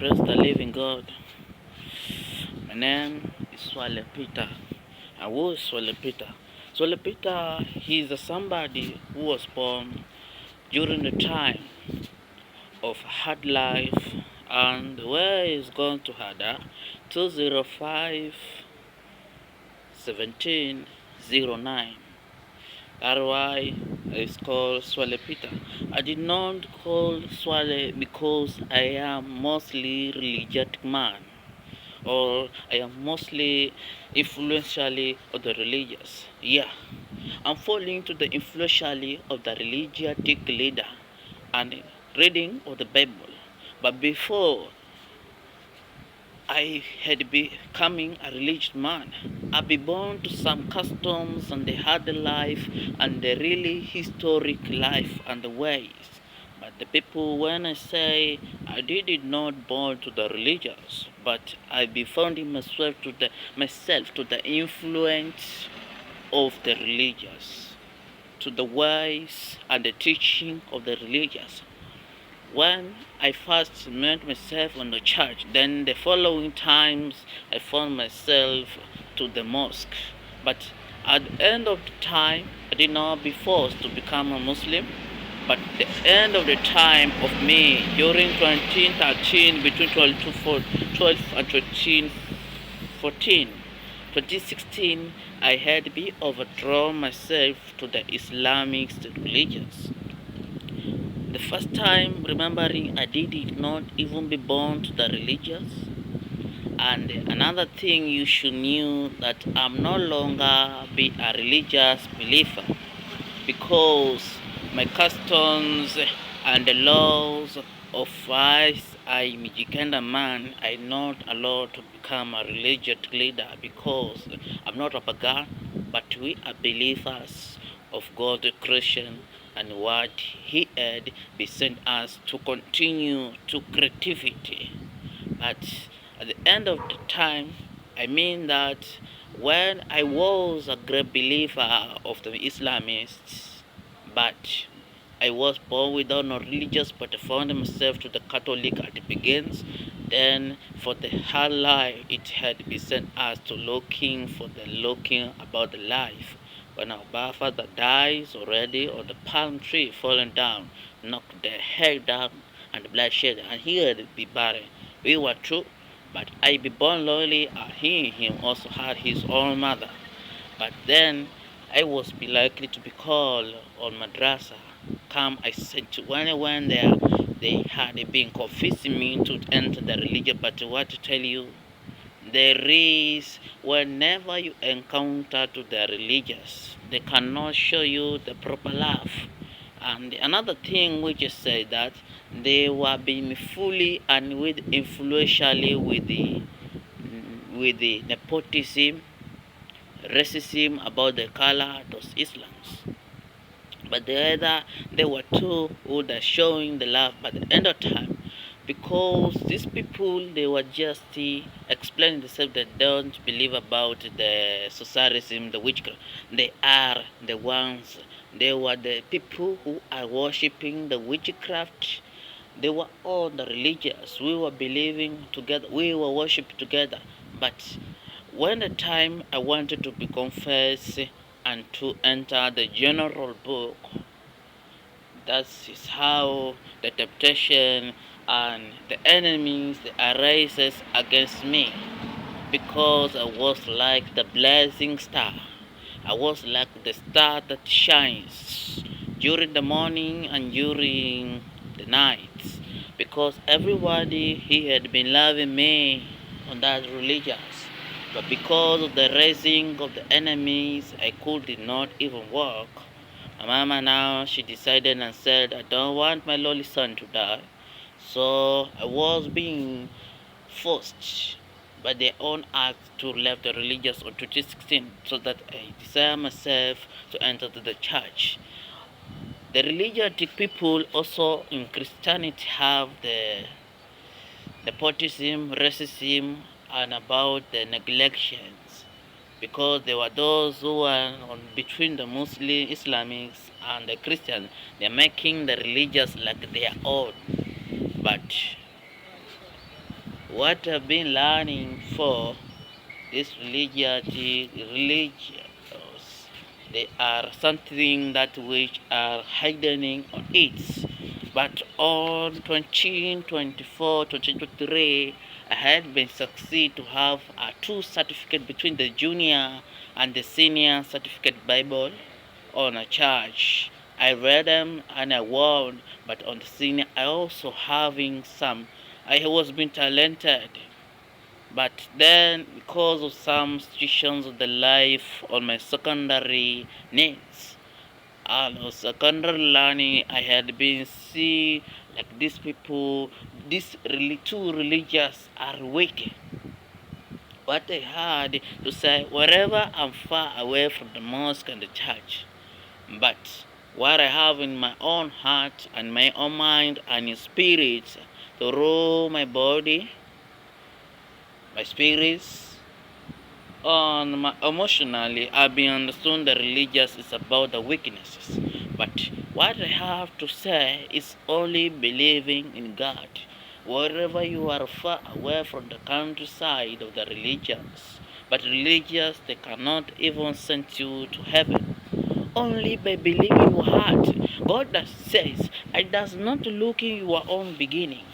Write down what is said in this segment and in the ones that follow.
Praise the living God. My name is Swale Peter. I was Swale Peter. Swale Peter, he's somebody who was born during the time of hard life, and where is going to Hada 205 1709. That's why it's called Swale Peter. I did not call Swale because I am mostly religious man, or I am mostly influentially of the religious. Yeah, I'm falling to the influentially of the religious leader and reading of the Bible. But before I had becoming a religious man, I be born to some customs and the hard life and the really historic life and the ways. But the people, when I say I did it not born to the religious, but I be founding myself to the influence of the religious, to the ways and the teaching of the religious. When I first met myself on the church, then the following times I found myself to the mosque. But at the end of the time, I did not be forced to become a Muslim. But the end of the time of me during 2013, between 12 and 2014, 2016, I had be overthrown myself to the Islamic religions. The first time remembering I did it not even be born to the religious. And another thing you should know that I'm no longer be a religious believer because my customs and the laws of wise I'm Mijikenda man I not allowed to become a religious leader because I'm not a pagan, but we are believers of God the Christian and what He had be sent us to continue to creativity. But at the end of the time, I mean that when I was a great believer of the Islamists, but I was born without no religious, but I found myself to the Catholic at the begins. Then for the hard life, it had been sent us to looking about the life. When our father dies already, or the palm tree falling down, knocked the head down and bloodshed, and he had be buried. We were true, but I be born lowly, and him also had his own mother. But then I was be likely to be called on madrasa. Come, I said to when I went there, they had been confessing me to enter the religion. But what to tell you, there is whenever you encounter to the religious, they cannot show you the proper love. And another thing which is say that they were being fully and with influentially with the nepotism, racism about the color those Islams. But the other, they were two who are showing the love. But at the end of time, because these people, they were just explaining themselves that don't believe about the socialism, the witchcraft. They are the ones. They were the people who are worshipping the witchcraft. They were all the religious. We were believing together. We were worshiping together. But when the time I wanted to be confessed and to enter the general book, that is how the temptation and the enemies arises against me, because I was like the blazing star. I was like the star that shines during the morning and during the night, because everybody he had been loving me on that religious. But because of the raising of the enemies, I could not even walk. My mama now, she decided and said, I don't want my lonely son to die. So I was being forced by their own act to leave the religious on 2016, so that I decided myself to enter the church. The religious people also in Christianity have the nepotism, racism, and about the neglections, because there were those who were on between the Muslim, Islamics, and the Christians. They're making the religious like their own. But what I've been learning for this religions, they are something that which are hiding on it. But on 2024, 2023, I had been succeed to have a two certificate between the junior and the senior certificate Bible on a church. I read them and I won, but on the senior I also having some. I was being talented, but then because of some situations of the life on my secondary needs and on secondary learning, I had been see like these people, these really two religious are weak. What I had to say, wherever I'm far away from the mosque and the church, but what I have in my own heart and my own mind and in spirit to rule my body, my spirits, on my emotionally, I've been understood that religious is about the weaknesses. But what I have to say is only believing in God. Wherever you are far away from the countryside of the religions, but religious they cannot even send you to heaven. Only by believing your heart. God that says, I does not look in your own beginning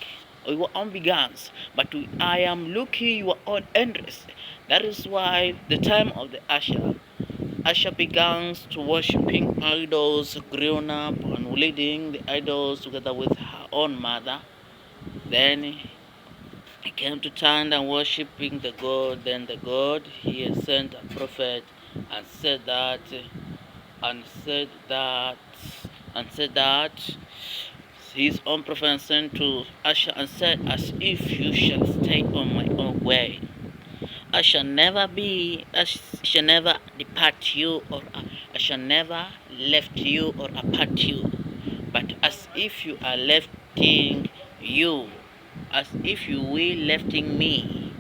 or your own begins, but I am looking your own interest. That is why the time of the Asher begins to worshiping idols, grown up and leading the idols together with her own mother. Then he came to turn and worshiping the God. Then the God he had sent a prophet and said that and said that and said that his own prophet sent to Asher and said, as if you shall stay on my own way, I shall never depart you, or I shall never left you or apart you. But as if you are lefting you, as if you will lefting me,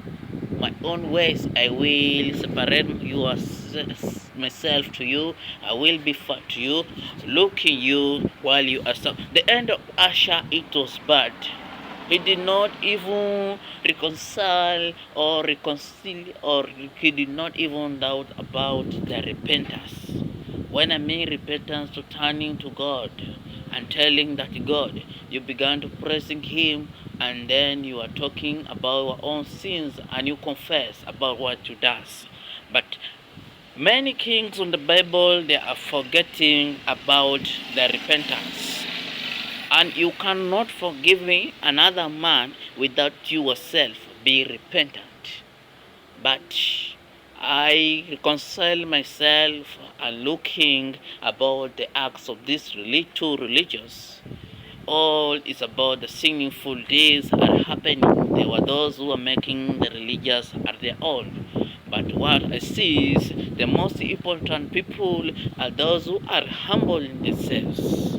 my own ways I will separate myself to you. I will be far to you, looking you while you are so. The end of Asher, it was bad. He did not even reconcile or reconcile, or he did not even doubt about the repentance. When I mean repentance, to turning to God and telling that God, you began to praising Him, and then you are talking about your own sins and you confess about what you does. But many kings in the Bible, they are forgetting about the repentance. And you cannot forgive another man without you yourself be repentant. But I reconcile myself and looking about the acts of these two religions. All is about the sinful days are happening. There were those who are making the religious are their own. But what I see is the most important people are those who are humble in themselves.